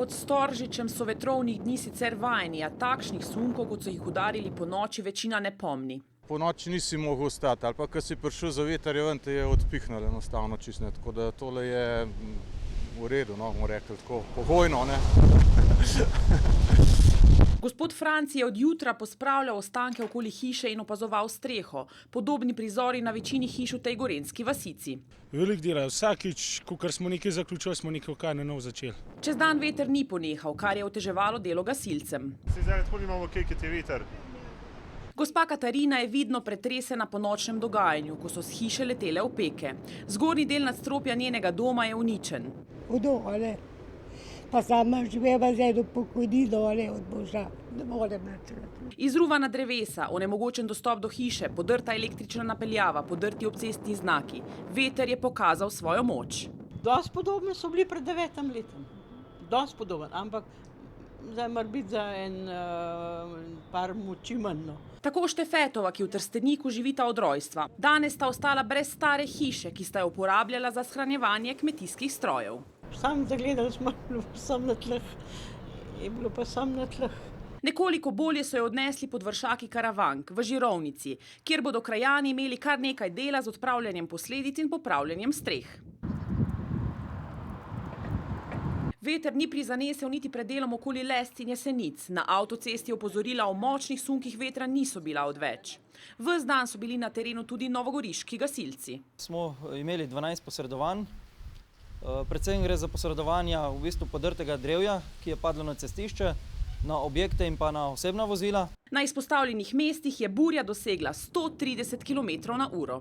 pod Storžičem so vetrovnih dni sicer vajeni, a takšnih sunkov, kot so jih udarili po noči, večina ne pomni. Po noči nisi mogel ostati, ali pa ko si prišel za veter, je ven, te je odpihnilo enostavno čisto, tako da tole je v redu, no, bomo rekli tako, pogojno, ne. Gospod Franci je od jutra pospravljal ostanke okoli hiše in opazoval streho. Podobni prizori na večini hiš v tej gorenjski vasici. Veliko dela, vsakič, ko smo nekaj zaključili, smo nekaj kaj na nov začeli. Čez dan veter ni ponehal, kar je oteževalo delo gasilcem. Zdaj tako imamo kaj, kot je veter. Gospa Katarina je vidno pretresena po nočnem dogajanju, ko so s hiše letele opeke. Zgornji del nadstropja njenega doma je uničen. Hudo, ali? Pa sama živela zdaj do pokojnino, ali od Boža, ne morem načrati. Izruvana drevesa, onemogočen dostop do hiše, podrta električna napeljava, podrti obcestni znaki. Veter je pokazal svojo moč. Dosti podobni so bili pred 9 letom. Dosti podoben, ampak zdaj mora biti za par moči manj. Tako Štefetova, ki v Trsteniku živita od rojstva. Danes sta ostala brez stare hiše, ki sta jo uporabljala za shranjevanje kmetijskih strojev. Sam zagledali smo, sam na tleh. Je bilo pa sam na tleh. Nekoliko bolje so jo odnesli pod vršaki Karavank v Žirovnici, kjer bodo krajani imeli kar nekaj dela z odpravljanjem posledic in popravljanjem streh. Veter ni prizanesel niti predelom okoli Lesc in Jesenic. Na avtocesti opozorila o močnih sunkih vetra niso bila odveč. Ves dan so bili na terenu tudi novogoriški gasilci. Smo imeli 12 posredovanj. Predvsem gre za posredovanja v bistvu podrtega drevja, ki je padlo na cestišče, na objekte in pa na osebna vozila. Na izpostavljenih mestih je burja dosegla 130 km/h.